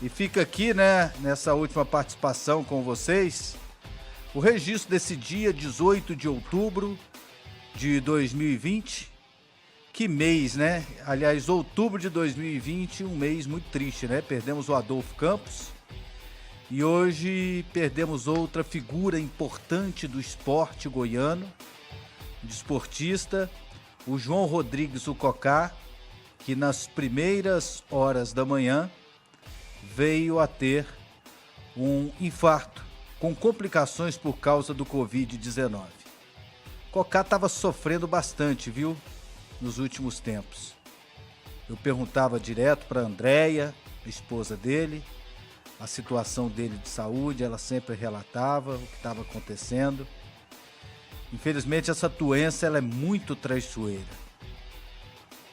E fica aqui, né, nessa última participação com vocês, o registro desse dia 18 de outubro de 2020. Que mês, né? Aliás, outubro de 2020, um mês muito triste, né? Perdemos o Adolfo Campos e hoje perdemos outra figura importante do esporte goiano, desportista, o João Rodrigues, o Cocá, que nas primeiras horas da manhã veio a ter um infarto com complicações por causa do Covid-19. Cocá estava sofrendo bastante, viu? Nos últimos tempos. Eu perguntava direto para a Andréia, a esposa dele, a situação dele de saúde, ela sempre relatava o que estava acontecendo. Infelizmente essa doença ela é muito traiçoeira.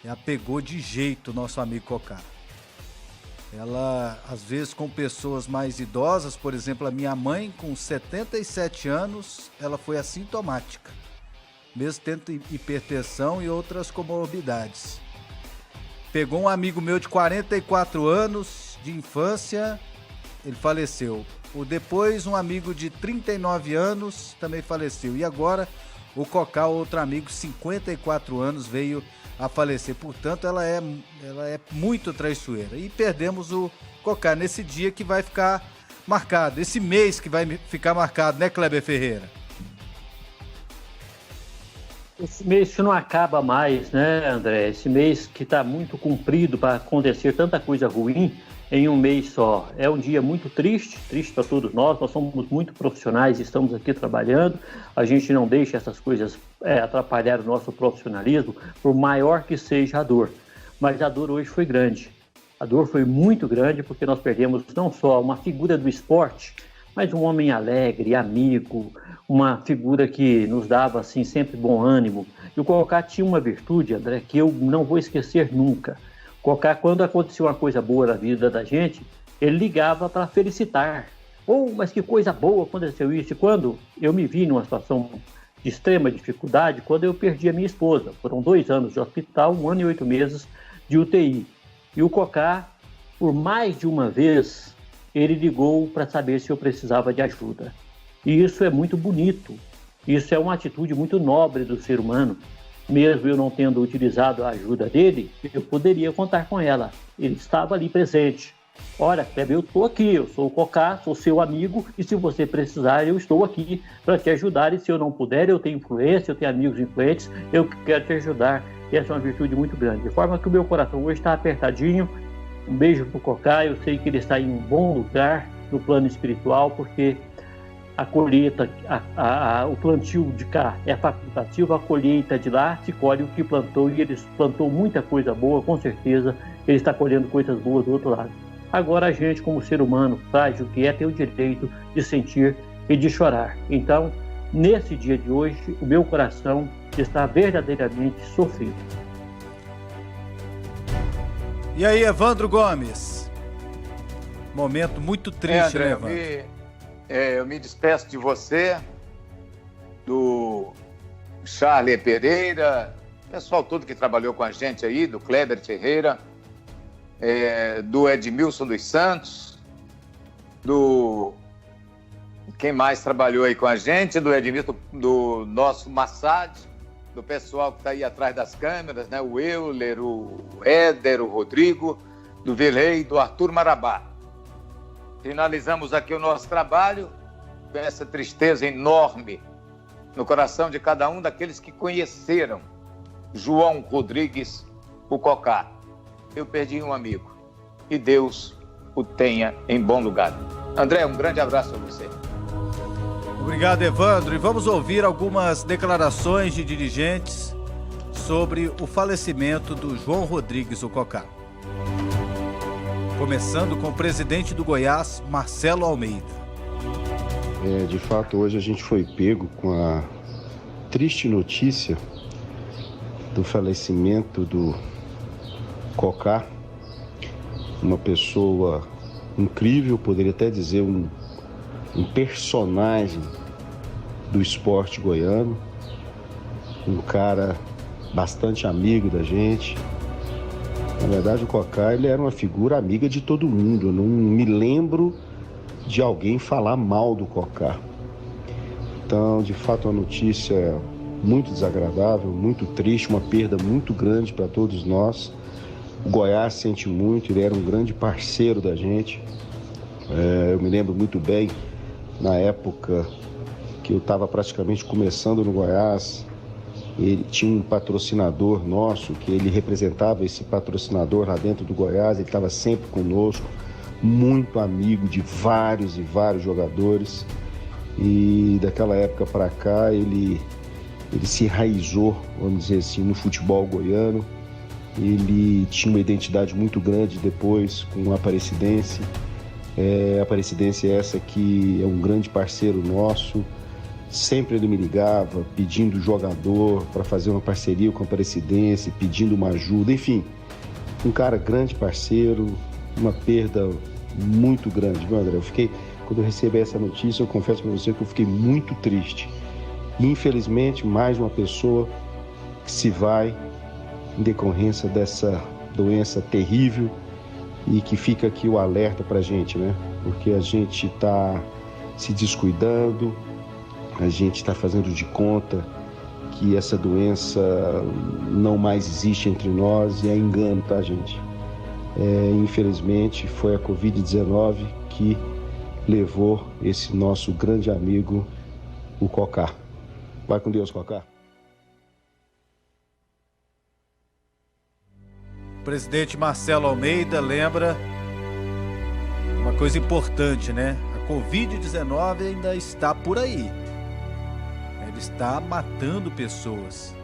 Ela pegou de jeito o nosso amigo Cocá. Ela, às vezes com pessoas mais idosas, por exemplo, a minha mãe com 77 anos, ela foi assintomática, mesmo tendo hipertensão e outras comorbidades. Pegou um amigo meu de 44 anos de infância, ele faleceu. Depois um amigo de 39 anos também faleceu. E agora o Cocá, outro amigo, 54 anos, veio a falecer. Portanto, ela é muito traiçoeira. E perdemos o Cocá nesse dia que vai ficar marcado, esse mês que vai ficar marcado, né, Kleber Ferreira? Esse mês que não acaba mais, né, André? Esse mês que está muito comprido para acontecer tanta coisa ruim em um mês só. É um dia muito triste para todos nós. Nós somos muito profissionais, estamos aqui trabalhando. A gente não deixa essas coisas atrapalhar o nosso profissionalismo, por maior que seja a dor. Mas a dor hoje foi grande. A dor foi muito grande porque nós perdemos não só uma figura do esporte, mas um homem alegre, amigo, uma figura que nos dava assim sempre bom ânimo. E o Cocá tinha uma virtude, André, que eu não vou esquecer nunca. O Cocá, quando acontecia uma coisa boa na vida da gente, ele ligava para felicitar. Mas que coisa boa aconteceu isso. E quando eu me vi numa situação de extrema dificuldade, quando eu perdi a minha esposa, foram 2 anos de hospital, 1 ano e 8 meses de UTI. E o Cocá, por mais de uma vez, ele ligou para saber se eu precisava de ajuda. E isso é muito bonito, isso é uma atitude muito nobre do ser humano. Mesmo eu não tendo utilizado a ajuda dele, eu poderia contar com ela. Ele estava ali presente. Olha, Kleber, eu estou aqui, eu sou o Cocá, sou seu amigo, e se você precisar, eu estou aqui para te ajudar. E se eu não puder, eu tenho influência, eu tenho amigos influentes, eu quero te ajudar. E essa é uma virtude muito grande. De forma que o meu coração hoje está apertadinho. Um beijo para o Cocá, eu sei que ele está em um bom lugar no plano espiritual, porque a colheita, o plantio de cá é facultativo, a colheita de lá se colhe o que plantou, e ele plantou muita coisa boa, com certeza ele está colhendo coisas boas do outro lado. Agora a gente, como ser humano frágil que é, tem o direito de sentir e de chorar. Então, nesse dia de hoje, o meu coração está verdadeiramente sofrido. E aí, Evandro Gomes? Momento muito triste, André, né, Evandro? Eu me despeço de você, do Charlie Pereira, pessoal todo que trabalhou com a gente aí, do Kleber Ferreira, do Edmilson dos Santos, quem mais trabalhou aí com a gente, do Edmilson, do nosso Massad, do pessoal que está aí atrás das câmeras, né? O Euler, o Éder, o Rodrigo, do Vilrei, do Arthur Marabá. Finalizamos aqui o nosso trabalho com essa tristeza enorme no coração de cada um daqueles que conheceram João Rodrigues, o Cocá. Eu perdi um amigo e Deus o tenha em bom lugar. André, um grande abraço a você. Obrigado, Evandro. E vamos ouvir algumas declarações de dirigentes sobre o falecimento do João Rodrigues, o Cocá. Começando com o presidente do Goiás, Marcelo Almeida. De fato, hoje a gente foi pego com a triste notícia do falecimento do Cocá, uma pessoa incrível, poderia até dizer um personagem do esporte goiano, um cara bastante amigo da gente, Na verdade, o Cocá, ele era uma figura amiga de todo mundo. Eu não me lembro de alguém falar mal do Cocá. Então, de fato, a notícia é muito desagradável, muito triste, uma perda muito grande para todos nós. O Goiás sente muito, ele era um grande parceiro da gente. Eu me lembro muito bem, na época que eu estava praticamente começando no Goiás, ele tinha um patrocinador nosso, que ele representava esse patrocinador lá dentro do Goiás, ele estava sempre conosco, muito amigo de vários e vários jogadores. E daquela época para cá ele se enraizou, vamos dizer assim, no futebol goiano. Ele tinha uma identidade muito grande depois com a Aparecidense. A Aparecidense é essa que é um grande parceiro nosso. Sempre ele me ligava pedindo jogador para fazer uma parceria com a Aparecidense, pedindo uma ajuda, enfim. Um cara grande parceiro, uma perda muito grande, viu, André? Quando eu recebi essa notícia, eu confesso para você que eu fiquei muito triste. E, infelizmente, mais uma pessoa que se vai em decorrência dessa doença terrível, e que fica aqui o alerta para a gente, né? Porque a gente está se descuidando, a gente está fazendo de conta que essa doença não mais existe entre nós, e é engano, tá, gente? Infelizmente, foi a Covid-19 que levou esse nosso grande amigo, o Cocá. Vai com Deus, Cocá. O presidente Marcelo Almeida lembra uma coisa importante, né? A Covid-19 ainda está por aí. Ela está matando pessoas.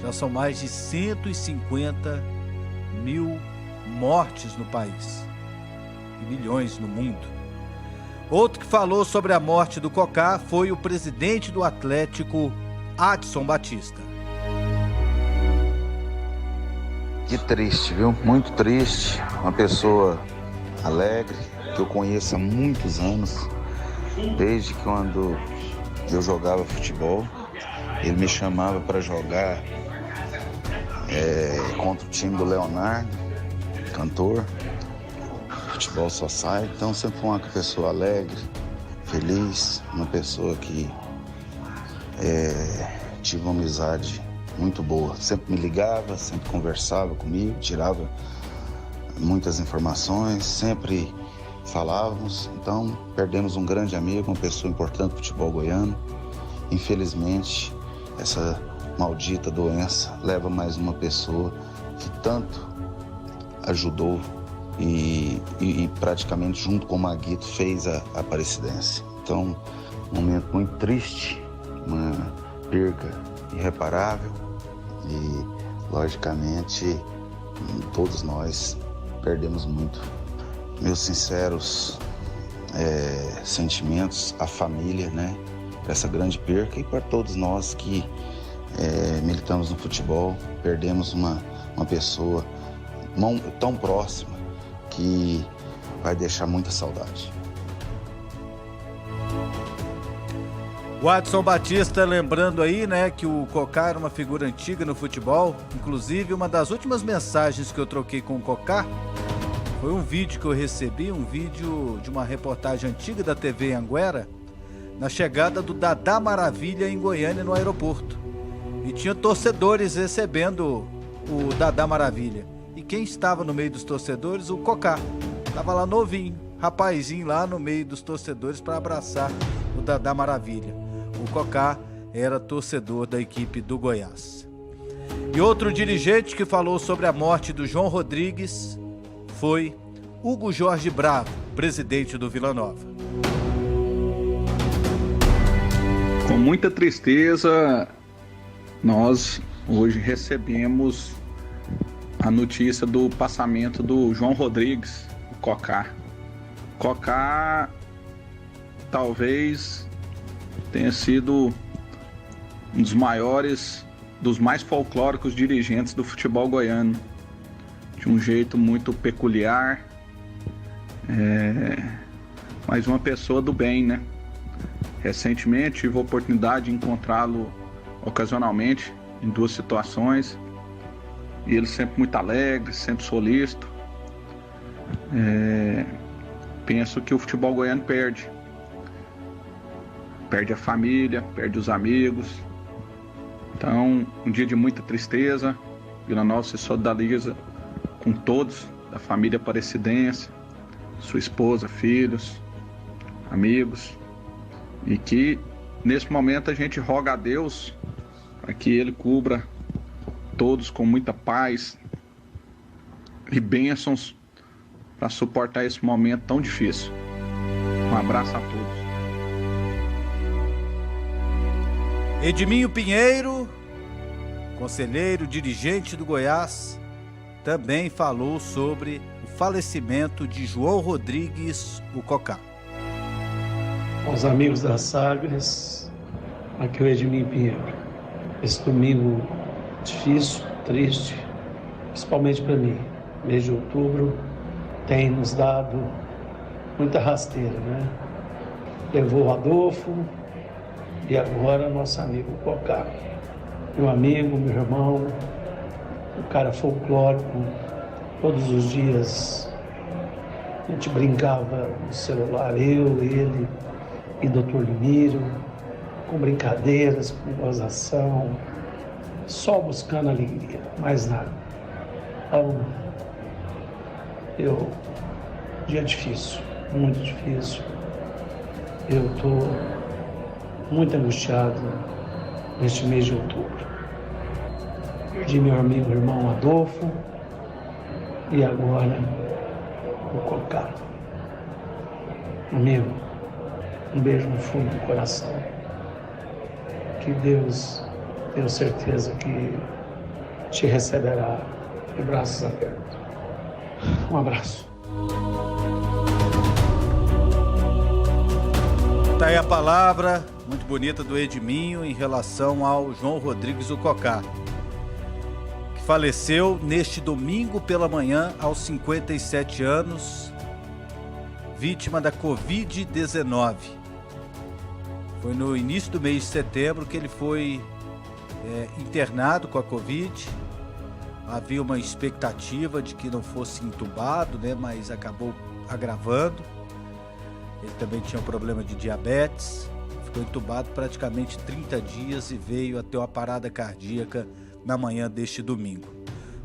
Já são mais de 150 mil mortes no país e milhões no mundo. Outro que falou sobre a morte do Cocá foi o presidente do Atlético, Adson Batista. Que triste, viu? Muito triste. Uma pessoa alegre, que eu conheço há muitos anos, desde quando eu jogava futebol. Ele me chamava para jogar contra o time do Leonardo, cantor, Futebol Society. Então sempre foi uma pessoa alegre, feliz, uma pessoa que tive uma amizade muito boa. Sempre me ligava, sempre conversava comigo, tirava muitas informações, sempre falávamos. Então perdemos um grande amigo, uma pessoa importante do futebol goiano. Infelizmente, essa maldita doença leva mais uma pessoa que tanto ajudou e praticamente junto com o Maguito fez a Aparecidense. Então, um momento muito triste, uma perda irreparável e, logicamente, todos nós perdemos muito. Meus sinceros sentimentos à família, né, para essa grande perca, e para todos nós que militamos no futebol. Perdemos uma pessoa tão próxima que vai deixar muita saudade. O Adson Batista lembrando aí, né, que o Cocá era uma figura antiga no futebol. Inclusive, uma das últimas mensagens que eu troquei com o Cocá foi um vídeo que eu recebi, um vídeo de uma reportagem antiga da TV Anguera, na chegada do Dadá Maravilha em Goiânia, no aeroporto. E tinha torcedores recebendo o Dadá Maravilha. E quem estava no meio dos torcedores? O Cocá. Estava lá novinho, rapazinho lá no meio dos torcedores para abraçar o Dadá Maravilha. O Cocá era torcedor da equipe do Goiás. E outro dirigente que falou sobre a morte do João Rodrigues foi Hugo Jorge Bravo, presidente do Vila Nova. Com muita tristeza, nós hoje recebemos a notícia do passamento do João Rodrigues, o Cocá. Cocá talvez tenha sido um dos maiores, dos mais folclóricos dirigentes do futebol goiano. De um jeito muito peculiar, mas uma pessoa do bem, né? Recentemente tive a oportunidade de encontrá-lo ocasionalmente em duas situações. e ele sempre muito alegre, sempre solícito. Penso que o futebol goiano perde a família, perde os amigos. Então, um dia de muita tristeza. Vila Nova se solidariza com todos da família aparecidense, sua esposa, filhos, amigos, e que nesse momento a gente roga a Deus para que Ele cubra todos com muita paz e bênçãos para suportar esse momento tão difícil. Um abraço a todos. Edminho Pinheiro, conselheiro, dirigente do Goiás, também falou sobre o falecimento de João Rodrigues, o Cocá. Aos amigos das Sagres, aqui é o Edminho Pinheiro. Esse domingo difícil, triste, principalmente para mim. Mês de outubro tem nos dado muita rasteira, né? Levou o Adolfo e agora nosso amigo Cocá. Meu amigo, meu irmão, um cara folclórico. Todos os dias a gente brincava no celular, eu, ele e Dr. Limírio, com brincadeiras, com gozação, só buscando alegria, mais nada. Então, dia difícil, muito difícil. Eu estou muito angustiado neste mês de outubro. Perdi meu amigo, irmão Adolfo e agora o Cocá. Amigo, um beijo no fundo do coração. Que Deus, tenho certeza que te receberá de braços abertos. Um abraço. Tá aí a palavra muito bonita do Edminho em relação ao João Rodrigues, o Cocá, que faleceu neste domingo pela manhã aos 57 anos, vítima da Covid-19. Foi no início do mês de setembro que ele foi internado com a Covid. Havia uma expectativa de que não fosse entubado, né, mas acabou agravando. Ele também tinha um problema de diabetes, ficou entubado praticamente 30 dias e veio a ter uma parada cardíaca na manhã deste domingo.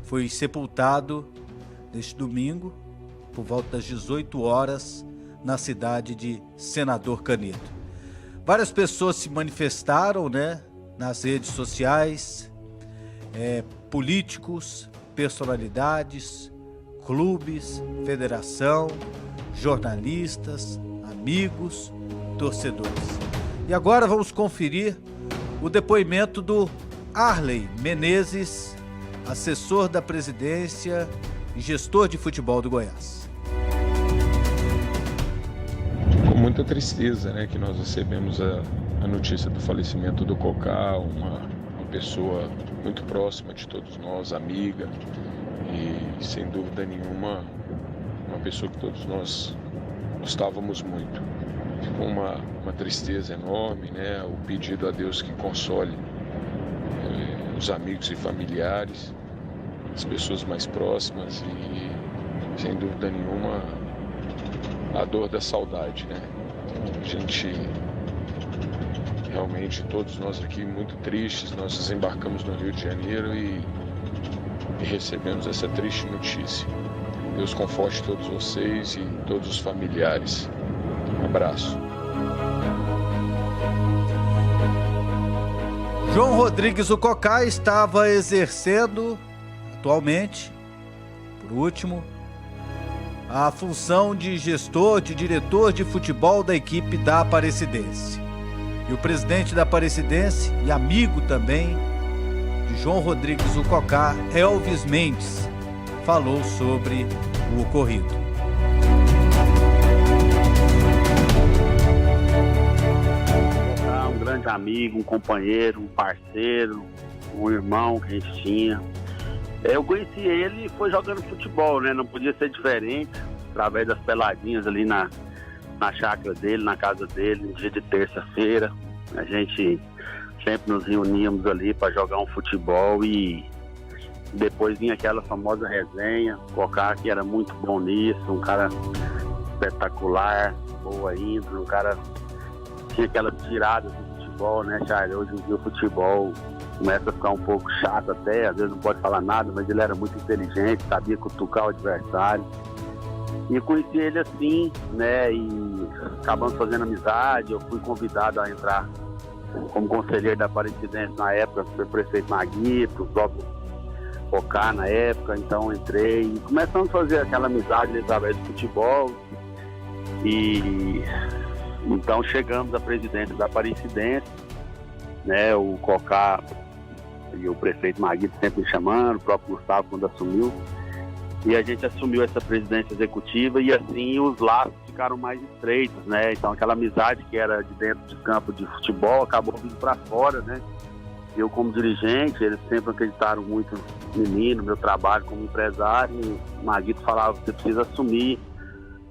Foi sepultado neste domingo, por volta das 18 horas, na cidade de Senador Canedo. Várias pessoas se manifestaram, né, nas redes sociais, políticos, personalidades, clubes, federação, jornalistas, amigos, torcedores. E agora vamos conferir o depoimento do Arley Menezes, assessor da presidência e gestor de futebol do Goiás. Com muita tristeza, né, que nós recebemos a notícia do falecimento do Cocá, uma pessoa muito próxima de todos nós, amiga, e sem dúvida nenhuma uma pessoa que todos nós gostávamos muito. Ficou uma tristeza enorme, né? O pedido a Deus que console os amigos e familiares, as pessoas mais próximas e, sem dúvida nenhuma, a dor da saudade, né? Então, a gente, realmente, todos nós aqui muito tristes, nós desembarcamos no Rio de Janeiro e recebemos essa triste notícia. Deus conforte todos vocês e todos os familiares. Um abraço. João Rodrigues, o Cocá, estava exercendo atualmente, por último, a função de gestor, de diretor de futebol da equipe da Aparecidense. E o presidente da Aparecidense e amigo também de João Rodrigues, o Cocá, Elvis Mendes, falou sobre o ocorrido. Um grande amigo, um companheiro, um parceiro, um irmão que a gente tinha. Eu conheci ele foi jogando futebol, né? Não podia ser diferente, através das peladinhas ali na chácara dele, na casa dele, no dia de terça-feira. A gente sempre nos reuníamos ali para jogar um futebol e Depois vinha aquela famosa resenha, o Cocá, que era muito bom nisso, um cara espetacular, boa índole, um cara que tinha aquelas tiradas do futebol, né, Charles? Hoje em dia o futebol começa a ficar um pouco chato até, às vezes não pode falar nada, mas ele era muito inteligente, sabia cutucar o adversário. E eu conheci ele assim, né, e acabamos fazendo amizade, eu fui convidado a entrar como conselheiro da Aparecidense na época, foi o prefeito Maguito, o próprio Cocá na época, então entrei e começamos a fazer aquela amizade através do futebol. E então chegamos à presidência da Aparecidense, né, o Cocá e o prefeito Maguito sempre me chamando, o próprio Gustavo quando assumiu, e a gente assumiu essa presidência executiva e assim os laços ficaram mais estreitos, né? Então aquela amizade que era de dentro de campo de futebol acabou vindo para fora, né? Eu como dirigente, eles sempre acreditaram muito em mim, no meu trabalho como empresário, e o Maguito falava, você precisa assumir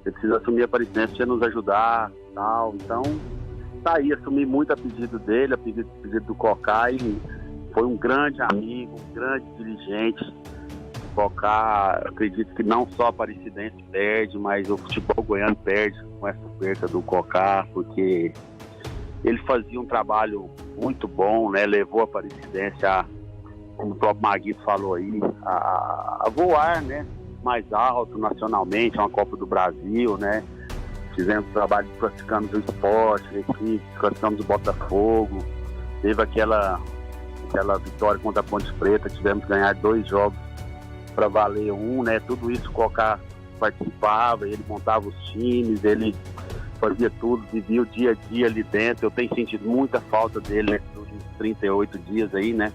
a Aparecidense, você nos ajudar, tal. Então, tá aí, assumi muito a pedido dele, a pedido do Cocá, e foi um grande amigo, um grande dirigente. Cocá, acredito que não só a Aparecidense perde, mas o futebol goiano perde com essa perda do Cocá, porque ele fazia um trabalho muito bom, né? Levou a Aparecidense a, como o próprio Maguito falou aí, a voar, né? Mais alto nacionalmente, uma Copa do Brasil, né? Fizemos trabalho, classificamos o Sport, classificamos o Botafogo, teve aquela vitória contra a Ponte Preta, tivemos que ganhar 2 jogos para valer um, né? Tudo isso o Cocá participava, ele montava os times, ele fazia tudo, vivia o dia a dia ali dentro. Eu tenho sentido muita falta dele nesses últimos 38 dias aí, né?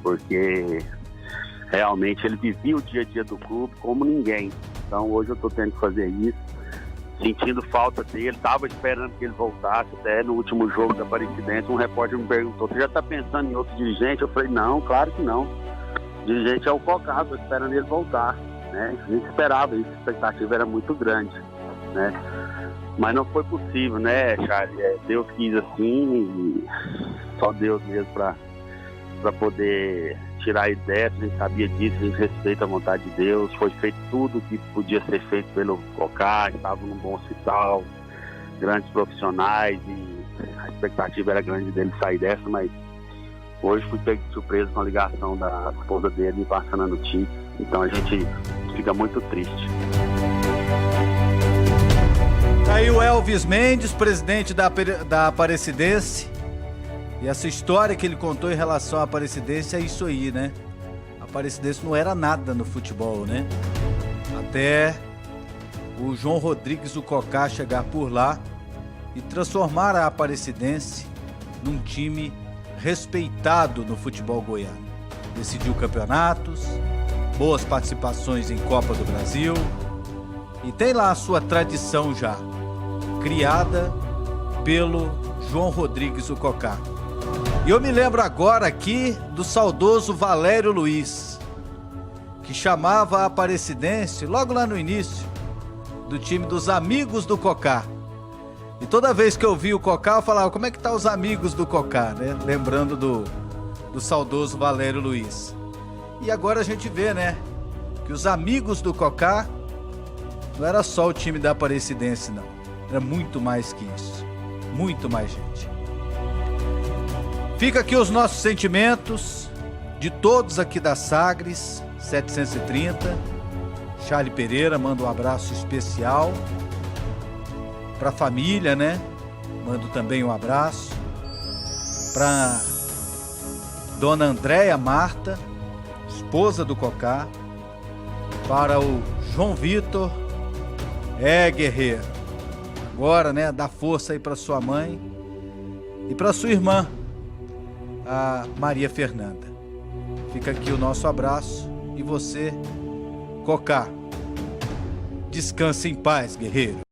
Porque realmente ele vivia o dia a dia do clube como ninguém. Então hoje eu estou tendo que fazer isso, sentindo falta dele. Estava esperando que ele voltasse, até no último jogo da Aparecidense um repórter me perguntou, você já está pensando em outro dirigente? Eu falei, não, claro que não. O dirigente é o Cocá, estou esperando ele voltar, né? A gente esperava isso, a expectativa era muito grande, né? Mas não foi possível, né, Charles? Deus quis assim, e só Deus mesmo para poder tirar a ideia. A gente sabia disso, a gente respeita a vontade de Deus. Foi feito tudo o que podia ser feito pelo Cocá, estava num bom hospital, grandes profissionais, e a expectativa era grande dele sair dessa, mas hoje fui pego de surpresa com a ligação da esposa dele passando a notícia. Então a gente fica muito triste. Aí o Elvis Mendes, presidente da Aparecidense, e essa história que ele contou em relação à Aparecidense é isso aí, né? A Aparecidense não era nada no futebol, né? Até o João Rodrigues, o Cocá, chegar por lá e transformar a Aparecidense num time respeitado no futebol goiano. Decidiu campeonatos, boas participações em Copa do Brasil e tem lá a sua tradição já, criada pelo João Rodrigues, o Cocá. E eu me lembro agora aqui do saudoso Valério Luiz, que chamava a Aparecidense, logo lá no início, do time dos amigos do Cocá. E toda vez que eu via o Cocá, eu falava, como é que tá os amigos do Cocá, né? Lembrando do saudoso Valério Luiz. E agora a gente vê, né, que os amigos do Cocá não era só o time da Aparecidense, não. Era muito mais que isso. Muito mais gente. Fica aqui os nossos sentimentos de todos aqui da Sagres 730. Charlie Pereira manda um abraço especial para a família, né? Mando também um abraço para Dona Andréia Marta, esposa do Cocá, para o João Vitor, guerreiro. Agora, né, dá força aí para sua mãe e para sua irmã, a Maria Fernanda. Fica aqui o nosso abraço e você, Cocá, descanse em paz, guerreiro.